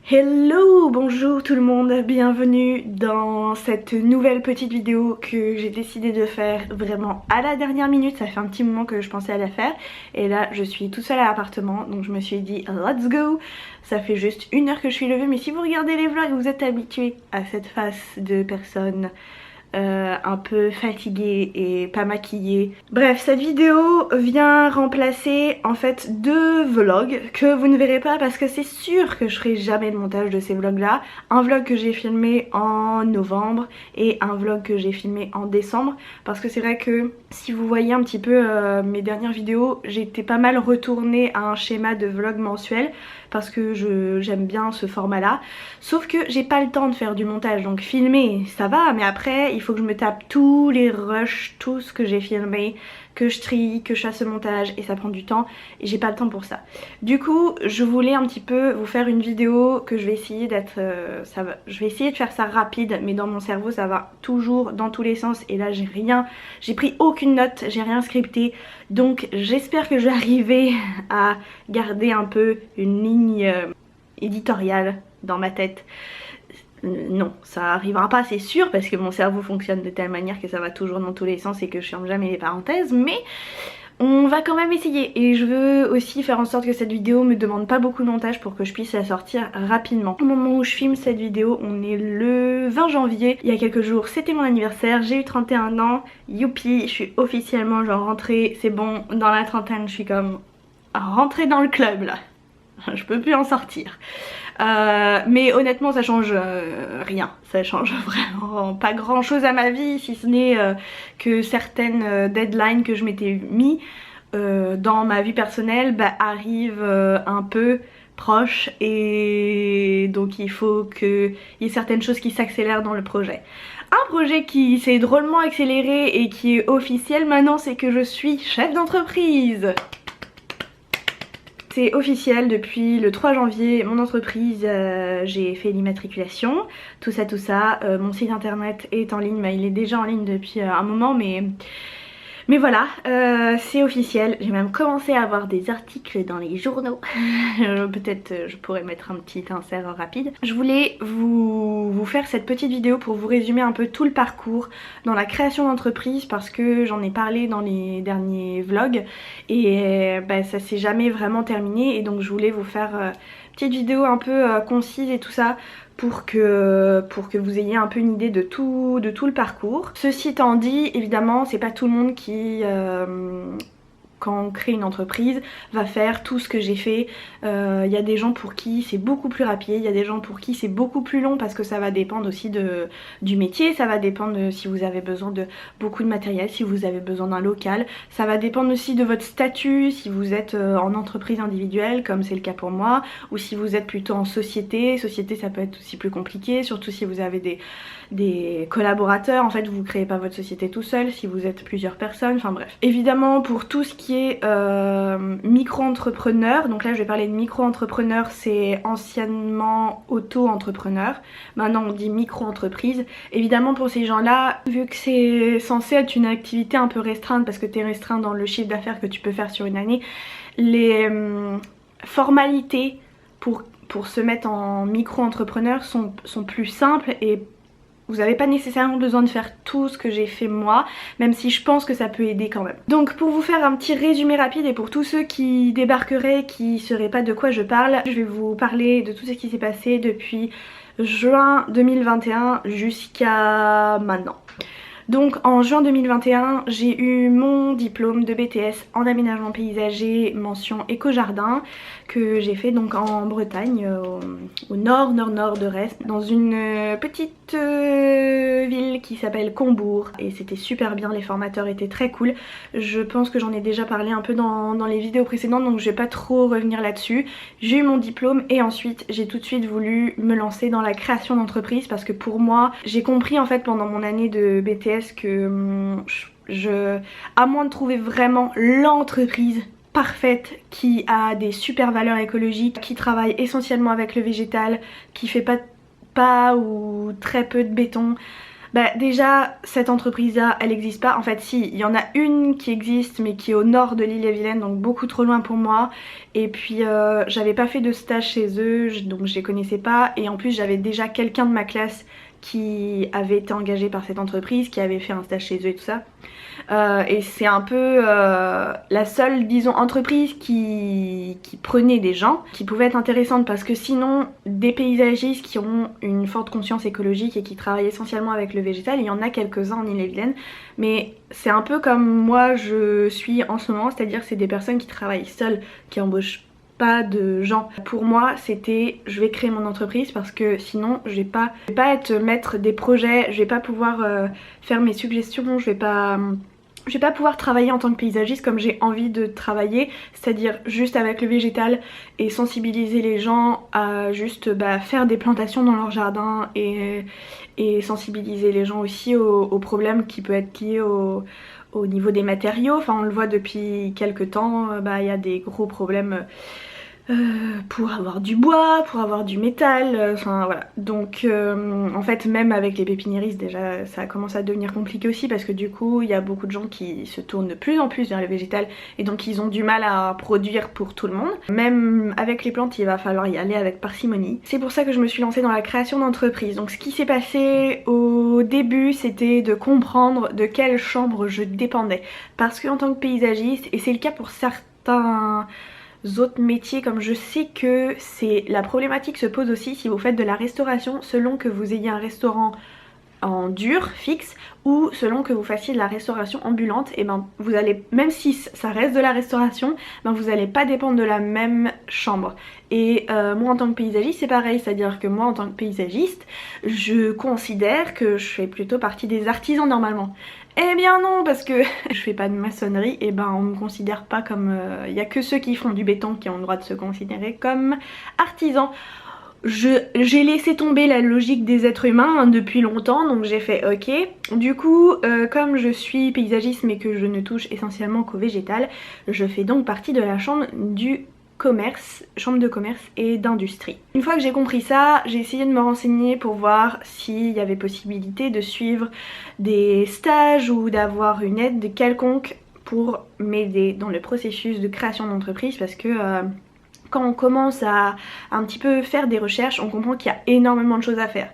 Hello, bonjour tout le monde, bienvenue dans cette nouvelle petite vidéo que j'ai décidé de faire vraiment à la dernière minute. Ça fait un petit moment que je pensais à la faire et là je suis toute seule à l'appartement, donc je me suis dit let's go. Ça fait juste 1 heure que je suis levée, mais si vous regardez les vlogs vous êtes habitués à cette face de personne un peu fatiguée et pas maquillée. Bref, cette vidéo vient remplacer en fait 2 vlogs que vous ne verrez pas parce que c'est sûr que je ferai jamais de montage de ces vlogs là. Un vlog que j'ai filmé en novembre et un vlog que j'ai filmé en décembre, parce que c'est vrai que si vous voyez un petit peu mes dernières vidéos, j'étais pas mal retournée à un schéma de vlog mensuel parce que j'aime bien ce format là, sauf que j'ai pas le temps de faire du montage, donc filmer ça va, mais après il faut que je me tape tous les rushs, tout ce que j'ai filmé, que je trie, que je fasse le montage et ça prend du temps et j'ai pas le temps pour ça. Du coup je voulais un petit peu vous faire une vidéo que je vais essayer d'être je vais essayer de faire ça rapide, mais dans mon cerveau ça va toujours dans tous les sens et là j'ai pris aucune note, j'ai rien scripté, donc j'espère que je vais arriver à garder un peu une ligne éditoriale dans ma tête. Non, ça arrivera pas, c'est sûr, parce que mon cerveau fonctionne de telle manière que ça va toujours dans tous les sens et que je ferme jamais les parenthèses, mais on va quand même essayer. Et je veux aussi faire en sorte que cette vidéo me demande pas beaucoup de montage pour que je puisse la sortir rapidement. Au moment où je filme cette vidéo, on est le 20 janvier, il y a quelques jours c'était mon anniversaire, j'ai eu 31 ans, youpi, je suis officiellement genre rentrée, c'est bon, dans la trentaine, je suis comme rentrée dans le club là. Je peux plus en sortir. Mais honnêtement ça change rien, ça change vraiment pas grand chose à ma vie, si ce n'est que certaines deadlines que je m'étais mis dans ma vie personnelle arrivent un peu proches, et donc il faut qu'il y ait certaines choses qui s'accélèrent dans le projet. Un projet qui s'est drôlement accéléré et qui est officiel maintenant, c'est que je suis chef d'entreprise. C'est officiel, depuis le 3 janvier, mon entreprise, j'ai fait l'immatriculation, tout ça, mon site internet est en ligne, il est déjà en ligne depuis un moment, mais voilà, c'est officiel. J'ai même commencé à avoir des articles dans les journaux. Peut-être je pourrais mettre un petit insert rapide. Je voulais vous faire cette petite vidéo pour vous résumer un peu tout le parcours dans la création d'entreprise, parce que j'en ai parlé dans les derniers vlogs et ça s'est jamais vraiment terminé, et donc je voulais vous faire une petite vidéo un peu concise et tout ça pour que vous ayez un peu une idée de tout le parcours. Ceci étant dit, évidemment c'est pas tout le monde qui quand on crée une entreprise va faire tout ce que j'ai fait. Il y a des gens pour qui c'est beaucoup plus rapide, il y a des gens pour qui c'est beaucoup plus long, parce que ça va dépendre aussi du métier, ça va dépendre de si vous avez besoin de beaucoup de matériel, si vous avez besoin d'un local, ça va dépendre aussi de votre statut, si vous êtes en entreprise individuelle comme c'est le cas pour moi, ou si vous êtes plutôt en société. Société ça peut être aussi plus compliqué, surtout si vous avez des collaborateurs, en fait vous créez pas votre société tout seul, si vous êtes plusieurs personnes, enfin bref. Évidemment pour tout ce qui est micro-entrepreneur, donc là je vais parler de micro-entrepreneur, c'est anciennement auto-entrepreneur, maintenant on dit micro-entreprise. Évidemment pour ces gens là, vu que c'est censé être une activité un peu restreinte, parce que tu es restreint dans le chiffre d'affaires que tu peux faire sur une année, les formalités pour se mettre en micro-entrepreneur sont plus simples, et vous n'avez pas nécessairement besoin de faire tout ce que j'ai fait moi, même si je pense que ça peut aider quand même. Donc pour vous faire un petit résumé rapide, et pour tous ceux qui débarqueraient, qui sauraient pas de quoi je parle, je vais vous parler de tout ce qui s'est passé depuis juin 2021 jusqu'à maintenant. Donc en juin 2021, j'ai eu mon diplôme de BTS en aménagement paysager mention éco-jardin, que j'ai fait donc en Bretagne, au nord de Rest, dans une petite ville qui s'appelle Combourg, et c'était super bien, les formateurs étaient très cool. Je pense que j'en ai déjà parlé un peu dans les vidéos précédentes, donc je vais pas trop revenir là-dessus. J'ai eu mon diplôme et ensuite j'ai tout de suite voulu me lancer dans la création d'entreprise, parce que pour moi, j'ai compris en fait pendant mon année de BTS que à moins de trouver vraiment l'entreprise parfaite qui a des super valeurs écologiques, qui travaille essentiellement avec le végétal, qui fait pas ou très peu de béton, Bah déjà cette entreprise là elle n'existe pas, en fait si, il y en a une qui existe mais qui est au nord de l'île-et-Vilaine, donc beaucoup trop loin pour moi. Et puis j'avais pas fait de stage chez eux donc je les connaissais pas, et en plus j'avais déjà quelqu'un de ma classe qui avait été engagé par cette entreprise, qui avait fait un stage chez eux et tout ça. Et c'est un peu la seule, disons, entreprise qui prenait des gens qui pouvaient être intéressantes, parce que sinon des paysagistes qui ont une forte conscience écologique et qui travaillent essentiellement avec le végétal, il y en a quelques-uns en Ille-et-Vilaine, mais c'est un peu comme moi je suis en ce moment, c'est-à-dire que c'est des personnes qui travaillent seules, qui embauchent pas de gens. Pour moi c'était je vais créer mon entreprise, parce que sinon je vais pas être maître des projets, je vais pas pouvoir faire mes suggestions, je vais pas pouvoir travailler en tant que paysagiste comme j'ai envie de travailler, c'est-à-dire juste avec le végétal et sensibiliser les gens à juste faire des plantations dans leur jardin, et sensibiliser les gens aussi aux problèmes qui peuvent être liés au niveau des matériaux. Enfin on le voit depuis quelques temps, il y a des gros problèmes pour avoir du bois, pour avoir du métal, enfin voilà. Donc en fait même avec les pépiniéristes déjà ça commence à devenir compliqué aussi, parce que du coup il y a beaucoup de gens qui se tournent de plus en plus vers le végétal, et donc ils ont du mal à produire pour tout le monde. Même avec les plantes il va falloir y aller avec parcimonie. C'est pour ça que je me suis lancée dans la création d'entreprise. Donc ce qui s'est passé au début c'était de comprendre de quelle chambre je dépendais, parce que en tant que paysagiste, et c'est le cas pour certains autres métiers, comme je sais que c'est la problématique se pose aussi si vous faites de la restauration, selon que vous ayez un restaurant en dur, fixe, ou selon que vous fassiez de la restauration ambulante, et vous allez, même si ça reste de la restauration, vous allez pas dépendre de la même chambre. Et moi en tant que paysagiste c'est pareil, c'est à dire que moi en tant que paysagiste je considère que je fais plutôt partie des artisans normalement. Eh bien non, parce que je fais pas de maçonnerie, et on me considère pas comme... y a que ceux qui font du béton qui ont le droit de se considérer comme artisans. J'ai laissé tomber la logique des êtres humains depuis longtemps, donc j'ai fait ok. Du coup, comme je suis paysagiste mais que je ne touche essentiellement qu'au végétal, je fais donc partie de la chambre du commerce, chambre de commerce et d'industrie. Une fois que j'ai compris ça, j'ai essayé de me renseigner pour voir s'il y avait possibilité de suivre des stages ou d'avoir une aide quelconque pour m'aider dans le processus de création d'entreprise, parce que quand on commence à un petit peu faire des recherches, on comprend qu'il y a énormément de choses à faire.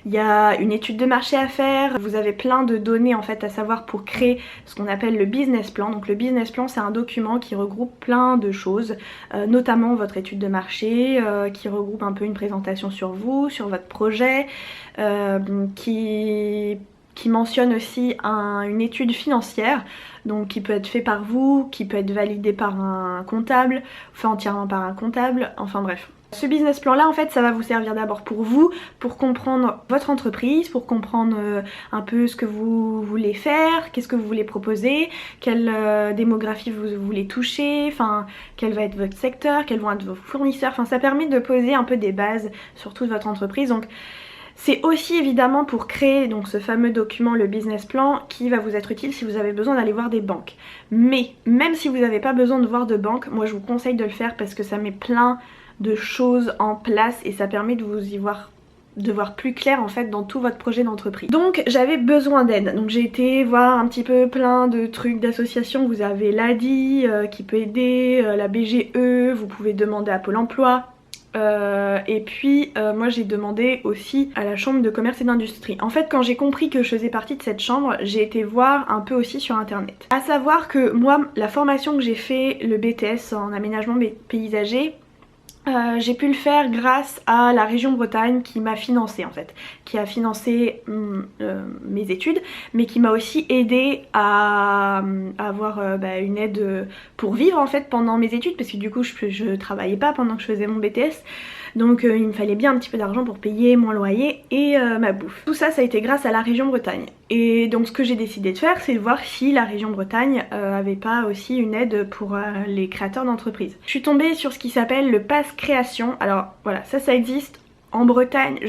Il y a une étude de marché à faire, vous avez plein de données en fait à savoir pour créer ce qu'on appelle le business plan. Donc le business plan c'est un document qui regroupe plein de choses, notamment votre étude de marché, qui regroupe un peu une présentation sur vous, sur votre projet, qui mentionne aussi une étude financière, donc qui peut être fait par vous, qui peut être validé par un comptable, fait entièrement par un comptable, enfin bref. Ce business plan là en fait ça va vous servir d'abord pour vous, pour comprendre votre entreprise, pour comprendre un peu ce que vous voulez faire, qu'est-ce que vous voulez proposer, quelle démographie vous voulez toucher, enfin quel va être votre secteur, quels vont être vos fournisseurs, enfin ça permet de poser un peu des bases sur toute votre entreprise. Donc c'est aussi évidemment pour créer donc ce fameux document, le business plan, qui va vous être utile si vous avez besoin d'aller voir des banques. Mais même si vous n'avez pas besoin de voir de banque, moi je vous conseille de le faire parce que ça met plein de choses en place et ça permet de vous y voir plus clair en fait dans tout votre projet d'entreprise. Donc j'avais besoin d'aide, donc j'ai été voir un petit peu plein de trucs d'associations. Vous avez l'ADI qui peut aider, la BGE, vous pouvez demander à Pôle emploi. Et puis moi j'ai demandé aussi à la chambre de commerce et d'industrie. En fait quand j'ai compris que je faisais partie de cette chambre, j'ai été voir un peu aussi sur internet. À savoir que moi la formation que j'ai fait, le BTS en aménagement paysager, j'ai pu le faire grâce à la région Bretagne qui m'a financé en fait, qui a financé mes études, mais qui m'a aussi aidé à avoir une aide pour vivre en fait pendant mes études, parce que du coup je travaillais pas pendant que je faisais mon BTS, donc il me fallait bien un petit peu d'argent pour payer mon loyer et ma bouffe. Tout ça, ça a été grâce à la région Bretagne. Et donc ce que j'ai décidé de faire, c'est de voir si la région Bretagne avait pas aussi une aide pour les créateurs d'entreprises. Je suis tombée sur ce qui s'appelle le Pass Création. Alors voilà, ça existe en Bretagne,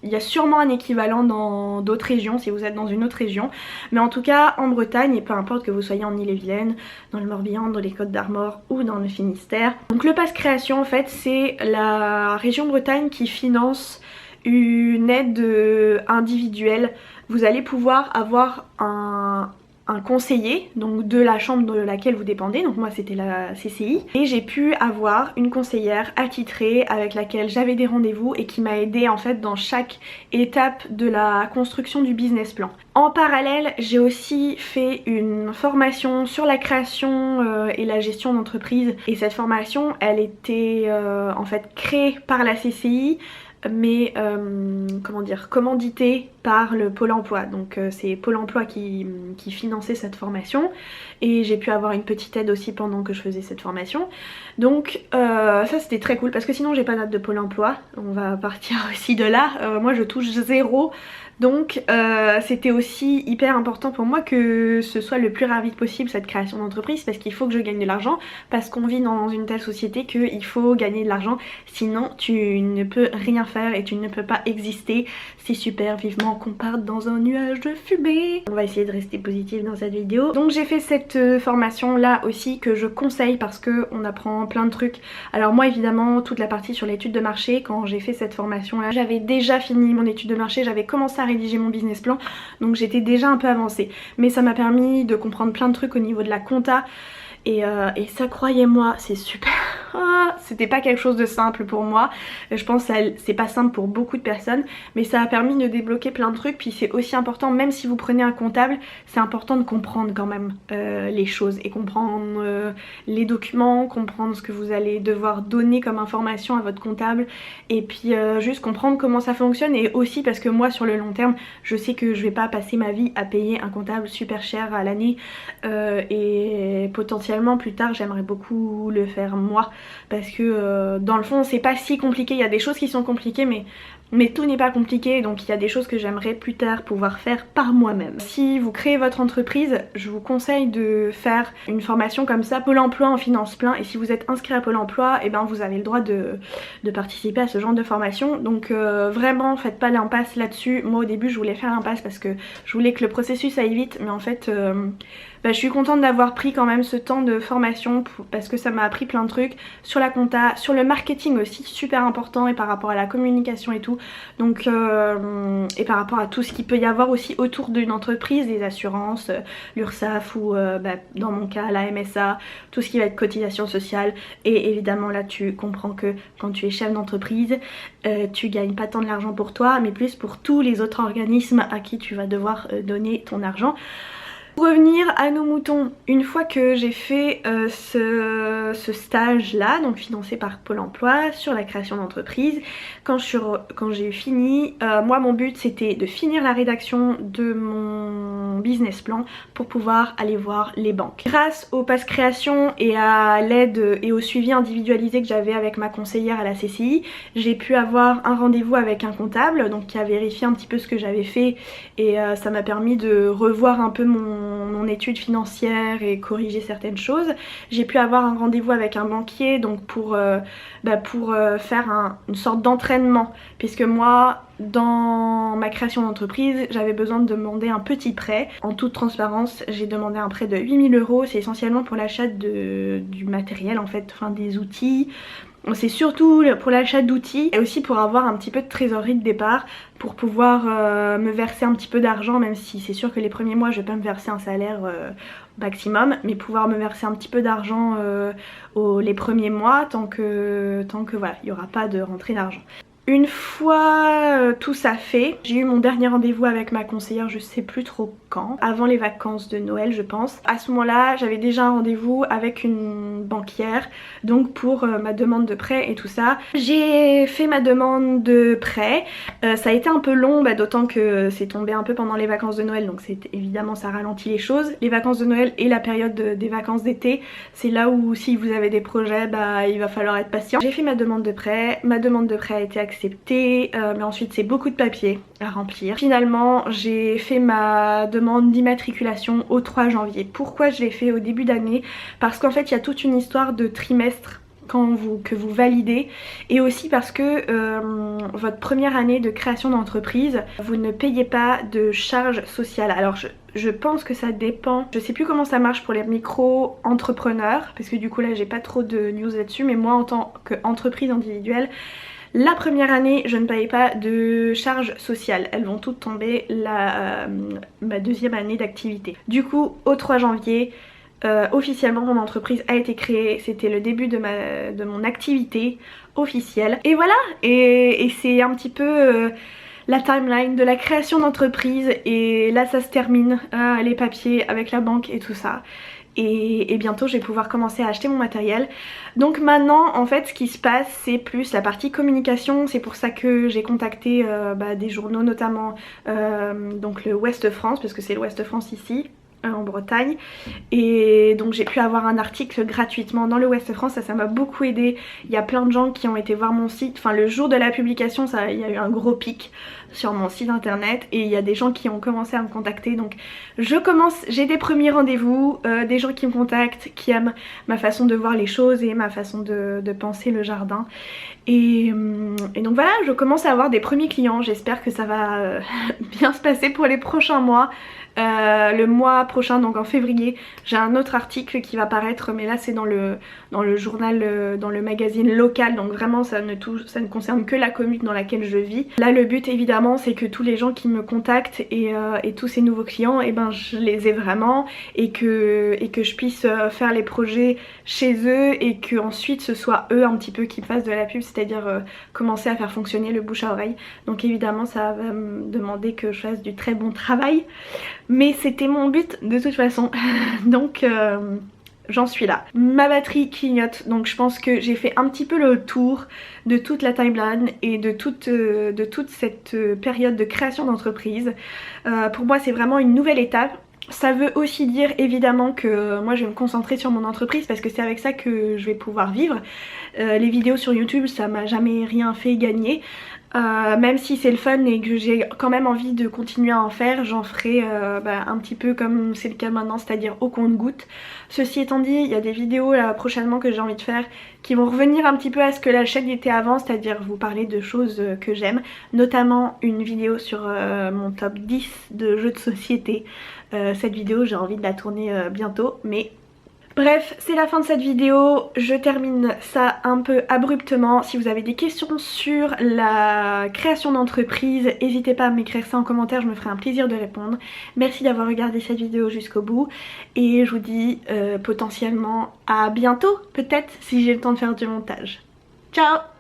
il y a sûrement un équivalent dans d'autres régions si vous êtes dans une autre région, mais en tout cas en Bretagne, et peu importe que vous soyez en Ille-et-Vilaine, dans le Morbihan, dans les Côtes-d'Armor ou dans le Finistère. Donc le Pass Création en fait c'est la région Bretagne qui finance une aide individuelle. Vous allez pouvoir avoir un conseiller, donc de la chambre de laquelle vous dépendez, donc moi c'était la CCI, et j'ai pu avoir une conseillère attitrée avec laquelle j'avais des rendez-vous et qui m'a aidée en fait dans chaque étape de la construction du business plan. En parallèle, j'ai aussi fait une formation sur la création et la gestion d'entreprise, et cette formation elle était en fait créée par la CCI, mais comment dire, commandité par le Pôle emploi. Donc c'est Pôle emploi qui finançait cette formation, et j'ai pu avoir une petite aide aussi pendant que je faisais cette formation. Donc ça c'était très cool, parce que sinon j'ai pas d'aide de Pôle emploi, on va partir aussi de là. Moi je touche 0. Donc c'était aussi hyper important pour moi que ce soit le plus rapide possible cette création d'entreprise, parce qu'il faut que je gagne de l'argent, parce qu'on vit dans une telle société qu'il faut gagner de l'argent, sinon tu ne peux rien faire et tu ne peux pas exister. C'est super, vivement qu'on parte dans un nuage de fumée. On va essayer de rester positif dans cette vidéo. Donc j'ai fait cette formation là aussi que je conseille parce que on apprend plein de trucs. Alors moi évidemment toute la partie sur l'étude de marché, quand j'ai fait cette formation là, j'avais déjà fini mon étude de marché, j'avais commencé à rédiger mon business plan, donc j'étais déjà un peu avancée, mais ça m'a permis de comprendre plein de trucs au niveau de la compta, et ça, croyez-moi, c'est super. C'était pas quelque chose de simple pour moi, je pense que c'est pas simple pour beaucoup de personnes, mais ça a permis de débloquer plein de trucs. Puis c'est aussi important, même si vous prenez un comptable, c'est important de comprendre quand même les choses, et comprendre les documents, comprendre ce que vous allez devoir donner comme information à votre comptable, et puis juste comprendre comment ça fonctionne. Et aussi parce que moi sur le long terme, je sais que je vais pas passer ma vie à payer un comptable super cher à l'année, et potentiellement plus tard j'aimerais beaucoup le faire moi, parce que dans le fond c'est pas si compliqué. Il y a des choses qui sont compliquées, mais tout n'est pas compliqué, donc il y a des choses que j'aimerais plus tard pouvoir faire par moi-même. Si vous créez votre entreprise, je vous conseille de faire une formation comme ça, Pôle emploi en finance plein, et si vous êtes inscrit à Pôle emploi, et ben vous avez le droit de participer à ce genre de formation. Donc vraiment faites pas l'impasse là-dessus. Moi au début je voulais faire l'impasse parce que je voulais que le processus aille vite, mais en fait je suis contente d'avoir pris quand même ce temps de formation parce que ça m'a appris plein de trucs sur la compta, sur le marketing aussi, super important, et par rapport à la communication et tout. Donc et par rapport à tout ce qu'il peut y avoir aussi autour d'une entreprise, des assurances, l'URSSAF ou dans mon cas la MSA, tout ce qui va être cotisation sociale. Et évidemment là tu comprends que quand tu es chef d'entreprise, tu gagnes pas tant de l'argent pour toi, mais plus pour tous les autres organismes à qui tu vas devoir donner ton argent. Pour revenir à nos moutons, une fois que j'ai fait ce stage là, donc financé par Pôle emploi sur la création d'entreprise, quand j'ai eu fini, moi mon but c'était de finir la rédaction de mon business plan pour pouvoir aller voir les banques. Grâce au pass création et à l'aide et au suivi individualisé que j'avais avec ma conseillère à la CCI, j'ai pu avoir un rendez-vous avec un comptable, donc qui a vérifié un petit peu ce que j'avais fait, et ça m'a permis de revoir un peu mon étude financière et corriger certaines choses. J'ai pu avoir un rendez-vous avec un banquier, donc pour faire une sorte d'entraînement, puisque moi dans ma création d'entreprise j'avais besoin de demander un petit prêt. En toute transparence, j'ai demandé un prêt de 8 000 €, c'est essentiellement pour l'achat du matériel en fait, enfin des outils. C'est surtout pour l'achat d'outils et aussi pour avoir un petit peu de trésorerie de départ, pour pouvoir me verser un petit peu d'argent, même si c'est sûr que les premiers mois je vais pas me verser un salaire maximum, mais pouvoir me verser un petit peu d'argent les premiers mois tant que voilà, il n'y aura pas de rentrée d'argent. Une fois tout ça fait, j'ai eu mon dernier rendez-vous avec ma conseillère, je sais plus trop quand, avant les vacances de Noël je pense. À ce moment-là, j'avais déjà un rendez-vous avec une banquière, donc pour ma demande de prêt et tout ça. J'ai fait ma demande de prêt, ça a été un peu long, d'autant que c'est tombé un peu pendant les vacances de Noël, donc évidemment ça ralentit les choses. Les vacances de Noël et la période des vacances d'été, c'est là où si vous avez des projets, il va falloir être patient. J'ai fait ma demande de prêt a été acceptée, mais ensuite c'est beaucoup de papiers à remplir. Finalement j'ai fait ma demande d'immatriculation au 3 janvier. Pourquoi je l'ai fait au début d'année? Parce qu'en fait il y a toute une histoire de trimestre que vous validez, et aussi parce que votre première année de création d'entreprise, vous ne payez pas de charges sociales. Alors je pense que ça dépend, je sais plus comment ça marche pour les micro-entrepreneurs, parce que du coup là j'ai pas trop de news là-dessus, mais moi en tant qu'entreprise individuelle, La première année, je ne payais pas de charges sociales. Elles vont toutes tomber ma deuxième année d'activité. Du coup, au 3 janvier, officiellement mon entreprise a été créée. C'était le début de mon activité officielle. Et voilà, et c'est un petit peu la timeline de la création d'entreprise. Et là ça se termine, les papiers avec la banque et tout ça. Et bientôt je vais pouvoir commencer à acheter mon matériel. Donc maintenant en fait ce qui se passe c'est plus la partie communication. C'est pour ça que j'ai contacté des journaux, notamment donc le Ouest France, parce que c'est l'Ouest France ici en Bretagne, et donc j'ai pu avoir un article gratuitement dans le Ouest France. Ça m'a beaucoup aidé. Il y a plein de gens qui ont été voir mon site, enfin le jour de la publication il y a eu un gros pic sur mon site internet et il y a des gens qui ont commencé à me contacter. Donc j'ai des premiers rendez-vous, des gens qui me contactent, qui aiment ma façon de voir les choses et ma façon de penser le jardin. Et donc voilà, je commence à avoir des premiers clients. J'espère que ça va bien se passer pour les prochains mois. Le mois prochain, donc en février, j'ai un autre article qui va paraître, mais là c'est dans le journal, dans le magazine local, donc vraiment ça ne concerne que la commune dans laquelle je vis. Là le but évidemment c'est que tous les gens qui me contactent et tous ces nouveaux clients, et ben je les ai vraiment, et que je puisse faire les projets chez eux, et que ensuite ce soit eux un petit peu qui me fassent de la pub, c'est-à-dire commencer à faire fonctionner le bouche à oreille. Donc évidemment ça va me demander que je fasse du très bon travail, mais c'était mon but de toute façon. Donc j'en suis là. Ma batterie clignote, donc je pense que j'ai fait un petit peu le tour de toute la timeline et de toute cette période de création d'entreprise. Pour moi c'est vraiment une nouvelle étape. Ça veut aussi dire évidemment que moi je vais me concentrer sur mon entreprise, parce que c'est avec ça que je vais pouvoir vivre. Les vidéos sur YouTube ça m'a jamais rien fait gagner. Même si c'est le fun et que j'ai quand même envie de continuer à en faire, j'en ferai un petit peu comme c'est le cas maintenant, c'est-à-dire au compte-gouttes. Ceci étant dit, il y a des vidéos là prochainement que j'ai envie de faire qui vont revenir un petit peu à ce que la chaîne était avant, c'est-à-dire vous parler de choses que j'aime, notamment une vidéo sur mon top 10 de jeux de société. Cette vidéo j'ai envie de la tourner bientôt, mais... Bref, c'est la fin de cette vidéo, je termine ça un peu abruptement. Si vous avez des questions sur la création d'entreprise, n'hésitez pas à m'écrire ça en commentaire, je me ferai un plaisir de répondre. Merci d'avoir regardé cette vidéo jusqu'au bout, et je vous dis potentiellement à bientôt, peut-être si j'ai le temps de faire du montage. Ciao!